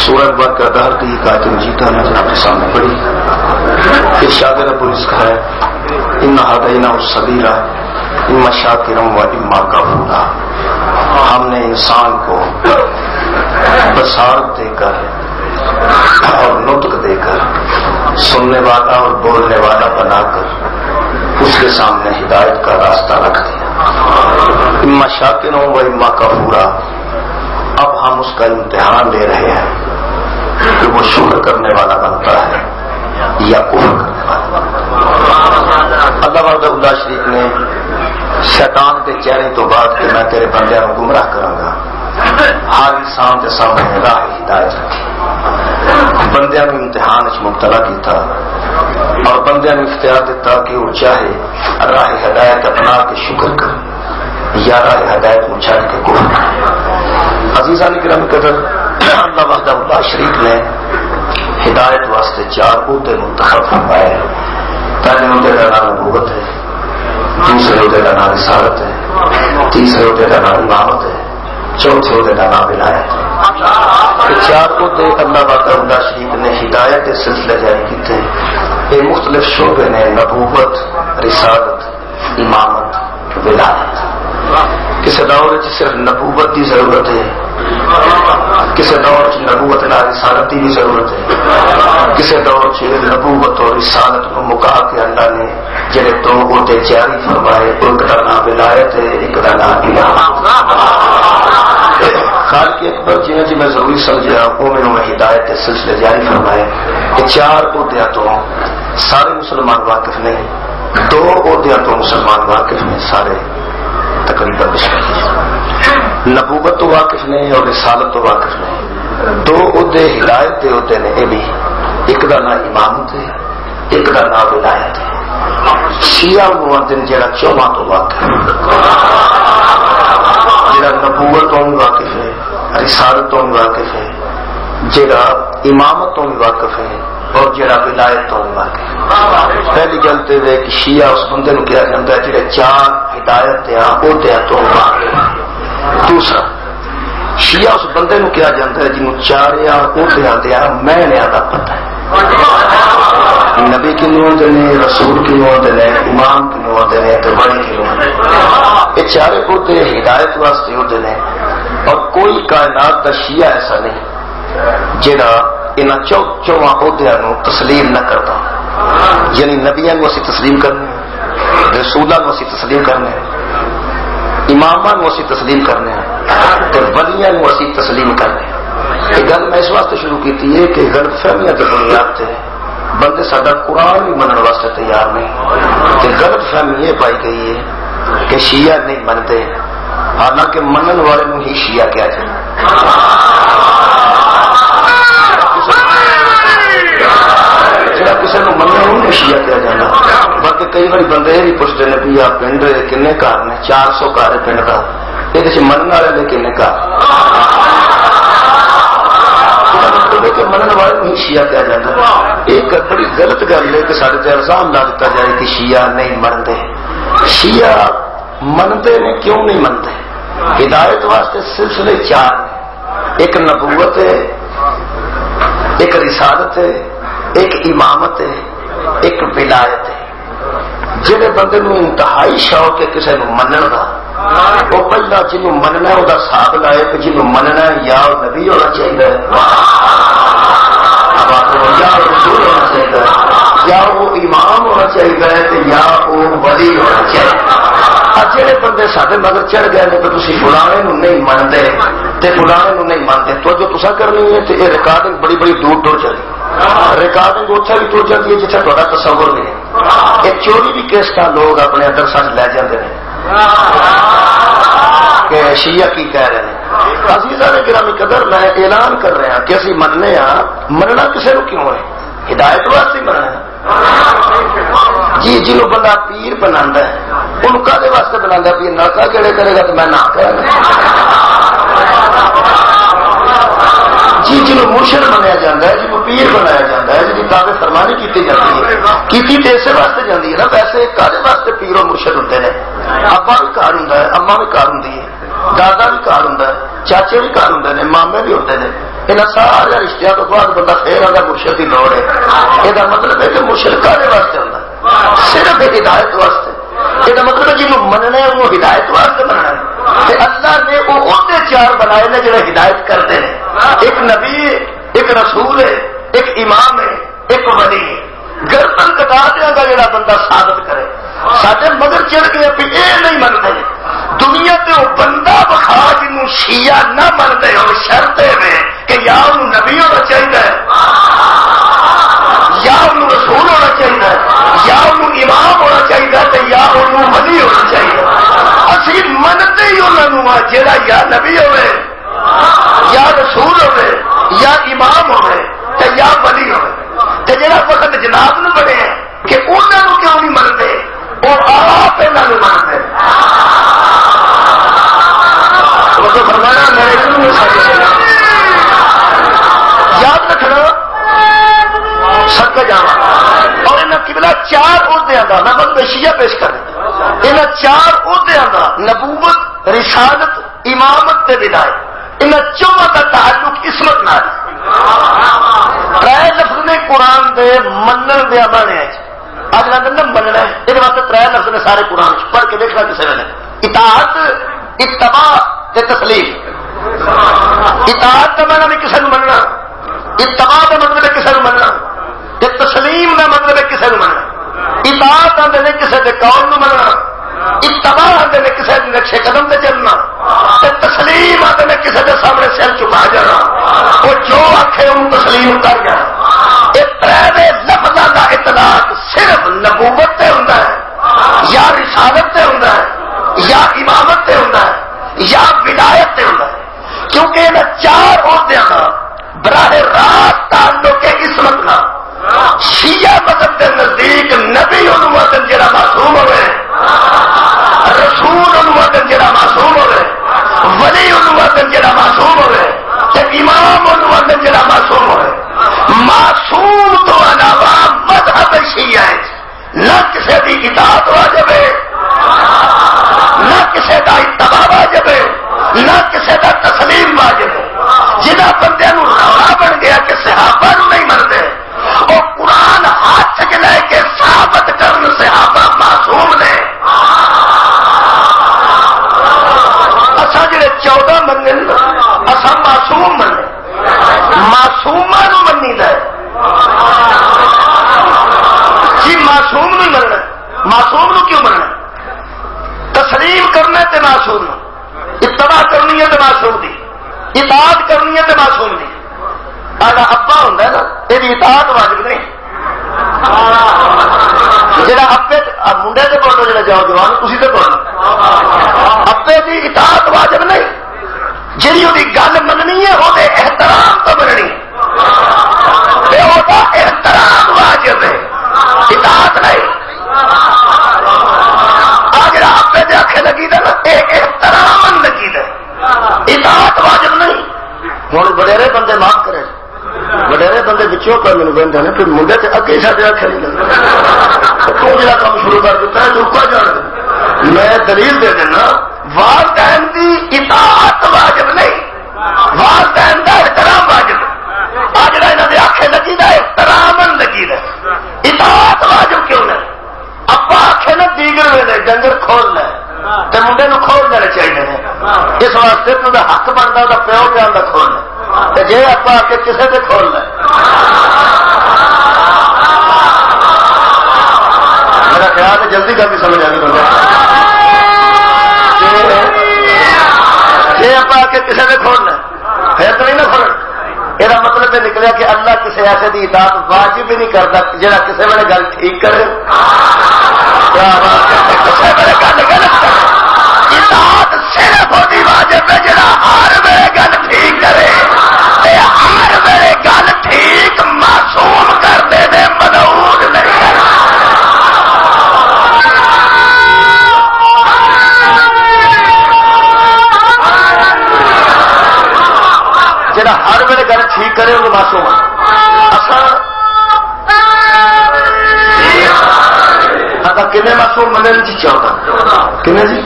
سورہ برقرار کی آیت مجیدہ نے آپ کے سامنے پڑھی. ارشاد رب الرزق ہے ان ہدیناہ السبیل اما شاکرا و اما کفورا. ہم نے انسان کو بصارت دے کر اور نطق دے کر سننے والا اور بولنے والا بنا کر اس کے سامنے ہدایت کا راستہ رکھ دیا. اما شاکرا و اما کفورا. اب ہم اس کا امتحان لے رہے ہیں کہ وہ شکر کرنے والا بنتا ہے یا کفر کرنے والا. اللہ وحدہ لا شریک نے شیطان کے چہرے تو بعد کہ میں تیرے بندیاں کو گمراہ کروں گا ہر انسان کے سامنے راہ ہدایت رکھی. بندیاں کو امتحان مبتلا کیتا اور بندیاں کو اختیار دیتا کہ وہ چاہے راہ ہدایت اپنا کے شکر کر یا راہ ہدایت کو چھاڑ کے کفر کر. عزیزان کرام قدر اللہ وحدہ لا شریک نے ہدایت واسطے 4 عہدے منتخب فرمائے. پہلے عہدے کا نام نبوت ہے, دوسرے عہدے کا نام رسالت ہے, تیسرے عہدے کا نام امامت ہے, چوتھے عہدے کا نام ولایت ہے. یہ 4 عہدے اللہ وحدہ لا شریک نے ہدایت کے سلسلے جاری کیتے. یہ مختلف شعبے نے نبوت, رسالت, امامت, ولایت. کسی دور صرف نبوت کی ضرورت ہے, کسی دور نبوت نہ رسالت کی بھی ضرورت ہے, کسی دور نبوت اور رسالت کو مکا کے اللہ نے جڑے 2 عہدے جاری فرمائے. ایک کا نام ولایت ہے, ایک کا نام امامت. خالق اکبر جی جی میں ضروری سمجھا مومنوں میں ہدایت کے سلسلے جاری فرمائے. یہ 4 عہدیاں تو سارے مسلمان واقف نہیں, 2 عہدیاں تو مسلمان واقف نہیں, سارے تقریباً نبوت تو واقف نہیں اور رسالت تو واقف نہیں. 2 عہدے ہدایت کے عہدے نے. یہ بھی ایک کا نام امامت ہے, ایک کا نام ولایت ہے. شیعہ مؤذن جڑا 4 تو واقف ہے, جڑا نبوت تو بھی واقف ہے, رسالت تو بھی واقف ہے, جڑا امامت تو بھی واقف ہے اور جڑا ولایت تو بھی واقف ہے. پہلی گل تو یہ کہ شیعہ اس بندے کو کہا جاتا ہے جڑے 4 ہدایت عہدے تو واقف ہے. دوسرا شیعہ اس بندے کو کہا جاتا ہے جنہوں 4 عہدے میں نے آدھا پتہ ہے. نبی کی نوعدے نے, رسول کی نوعدے نے, امام کی نوعدے نے, تو بڑے کی نوعدے. یہ 4 عہدے ہدایت واسطے عہدے نے اور کوئی کائنات کا شیعہ ایسا نہیں جڑا ان 4 عہدیاں نو تسلیم نہ کرتا. یعنی نبیاں کو اسی تسلیم کرنے, رسولاں کو اسی تسلیم کرنے, اماماں کو اسی تسلیم کرنے, تے ولیاں کو اسی تسلیم کرنے. یہ گل میں اس واسطے شروع کی تھی کہ غلط فہمیاں کی بنیاد تے بندے ساڈا قرآن بھی منن واسطے تیار نہیں. تے غلط فہمی یہ پائی گئی ہے کہ شیعہ نہیں منتے, حالانکہ منن والے نو ہی شیعہ کہا جائے. جڑا کسی کو مننا انہوں شیعہ کہا جانا. بلکہ کئی بار بندے یہ بھی پوچھتے ہیں بھی آپ پنڈ کنے گھر نے, 400 گھر ہے پنڈ کا, یہ منن والے نے کنے گھر. منن والے ہی شیعہ کہا جاتا. ایک بڑی غلط گل ہے کہ سارے تے الزام لا دیتا جائے کہ شیعہ نہیں منتے. شیعہ منتے نے, کیوں نہیں منتے؟ ہدایت واسطے سلسلے 4 ہیں. ایک نبوت ہے, ایک رسالت ہے, ایک امامت ہے, ایک ولایت ہے. جہے بندے نو انتہائی شوق ہے کسی نو منن دا, وہ پہلا جنوں مننا ہے وہ حساب لائے کہ جنوں مننا ہے یا نبی ہونا چاہیے, یا رسول ہونا چاہیے, یا وہ امام ہونا چاہیے, یا وہ ولی ہونا چاہیے. جہے بندے سارے مگر چڑھ گئے نے تو تھی فلانے نہیں منتے تے فلانے نہیں مانتے. تو جو تصا کرنی ہے تو یہ ریکارڈنگ بڑی بڑی دور دور چلی. ریکارڈنگ اتنے بھی ٹر جاتی ہے جتنے تا تصور نہیں. یہ چوری بھی کیسٹ لوگ اپنے اندر سچ لے جاتے ہیں کہ شیعہ کی کہہ رہے ہیں. عزیزاں گرامی قدر میں اعلان کر رہا کہ اسی مننے ہاں. مننا کسی کو کیوں ہے؟ ہدایت واسطے مننا ہے. جی جنہوں بندہ پیر بنا ہے ان کا واسطے بنا بھی ناکا کہڑے کرے گا تو میں نہ کروں. جی جنہوں مرشد منیا جاتا ہے, جنہوں پیر بنایا جاتا ہے, جن تابع فرمانی کی جاتی ہے, کی اسے واسطے جاتی ہے نا. ویسے کالے واسطے پیر اور مرشد ہوتے ہیں. ابا بھی گھر ہوں, اما بھی گھر ہوں, دادا بھی گھر ہوں, چاچے بھی گھر ہوں, مامے بھی ہوتے ہیں. یہاں سارے رشتہ تو بعد بندہ پھر آتا مرشد کی لوڑ ہے. یہ مطلب ہے کہ مرشد کالے واسطے ہوتا ہے صرف ہدایت واسطے. یہ مطلب ہے جنہوں مننا ہے وہ ہدایت واسطے مننا ہے. اللہ نے وہ عہدے 4 بنائے نے جڑے ہدایت کرتے ہیں. ایک نبی ہے، ایک رسول ہے، ایک امام ہے، ایک ولی ہے. گردن کٹا دیا گا جڑا بندہ ثابت کرے. سارے مگر چڑھ گئے بھی یہ نہیں منتے دنیا تے وہ بندہ بخا جنوں شیعہ نہ منتے ہو شرط میں کہ یا انہوں نبی ہونا چاہیے، یا انہوں رسول ہونا چاہیے، یا انہوں امام ہونا چاہیے، یا انہوں ولی ہونا چاہیے. اسی منتے ہی انہوں جہاں یا نبی ہوئے یا رسول ہوئے یا امام ہوئے یا ولی ہوئے. جہاں وقت جناب نو بنے کہ انہوں کیوں نہیں منتے اور آپ انہوں مانتے. فرمانا میرے یاد رکھنا سب جانا. اور انہیں قبلہ 4 عہدیاں کا میں بس شیعہ پیش کر دیں. انہیں 4 عہدیاں کا نبوت، رسالت، امامت تے ولایت، انہیں 4 کا تعلق عصمت نال. 3 لفظ نے قرآن دے منن دے معنی ہے. اج لگتا مننا ہے یہ واسطے 3 لفظ نے سارے قرآن پڑھ کے دیکھنا کسی نے. اطاعت، اتباع تے تسلیم. اطاعت کا مطلب ہے کسی نے مننا، اتباع کا مطلب ہے کسی نے مننا، تے تسلیم کا مطلب ہے کسی نے مننا. اطاعت آتے نے کسی کے قول نو مننا، اتباع آتے نے کسی کے نقشے قدم تے چلنا، تے تسلیم آتے نے کسی کے سامنے سر چکا جانا. وہ جو آخے ان تسلیم کر جانا. یہ 3 لفظوں کا اطلاق صرف نبوت تے ہوتا ہے یا رسالت تے ہوتا ہے یا امامت تے ہوتا ہے یا ولایت تے ہوتا ہے. کیونکہ ان 4 عہدوں کا براہ راست تعلق ہے عصمت کا. شیعہ مذہب کے نزدیک نبی انوادن جڑا معصوم ہوئے، رسول انوادن جڑا معصوم ہوئے، ولی انوادن جڑا معصوم ہوئے، امام انوادن جڑا معصوم ہوئے. معصوم تو علاوہ مذہب شیعہ نہ کسی کی اطاعت واجب ہے، نہ کسی کا اتباع واجب ہے، نہ کسی کا تسلیم واجب ہے. جنہ بندے روڑا بن گیا کہ صحابہ نہیں منتے اور قرآن ہاتھ چ لے کے ثابت کرن صحابہ معصوم نے. اصا جڑے 14 مننے اصا معصوم منے، معصوما نو منی دا جی. معصوم نہیں مننا. معصوم نو کیوں مننا؟ تسلیم کرنا تے معصوم نو، اتباع کرنی ہے تے معصوم دی، اطاعت کرنی ہے تے معصوم دی. آدھا ابا ہوں نا یہ اطاعت واجب نہیں. جا ابے منڈے سے بولو جا جاؤ جوان تھی تو بولو ابے کی اطاعت واجب نہیں. جی وہ گل مننی ہے وہ احترام تو مننی، احترام واجب ہے، اطاعت نہیں. آ جا ابے کے آخے لگی دا نا یہ احترام لگی دا، اطاعت واجب نہیں. ہوں وڈیرے بندے معاف کرے، وڈیرے بندے بچوں پر میرے بہن نے پھر منڈے سے اگے سارے آخر نہیں لگتا تو جا کام شروع کر دیتا ہے روکا جان. میں دلیل دے دینا والدین کی اطاعت واجب نہیں، والدین کا احترام واجب. آ جڑا یہاں کے آخے لگی دا احترام لگی دا، اطاعت واجب کیوں نہیں؟ ابا آخے نا دیگر ویلے ڈنگر کھول لے تو منڈے نو کھول دینے چاہیے. اس واسطے تو حق بنتا وہ پیو پیا کھول لے، جی آپ آ کے کسی سے کھول لے. میرا خیال ہے جلدی کر کے سمجھ آ گئی. جی آپ آ کے کسی سے کھول لیں پھر تو نہیں نہ کھول. یہ مطلب یہ نکلیا کہ اللہ کسی ایسے کی اطاعت واجب ہی نہیں کرتا جہاں کسی ویلے گل ٹھیک کرے، کسی ویلے گل غلط کرے. اطاعت صرف وہی واجب ہے جہاں ہر ویلے گل ٹھیک کرے، ہر ویلے گل ٹھیک معصوم کرتے ہیں، ملعون نہیں کرتے. جڑا ہر ویلے گل ٹھیک کرے وہ معصوم ہے. اصل کنے معصوم منن جی 14 کنے جی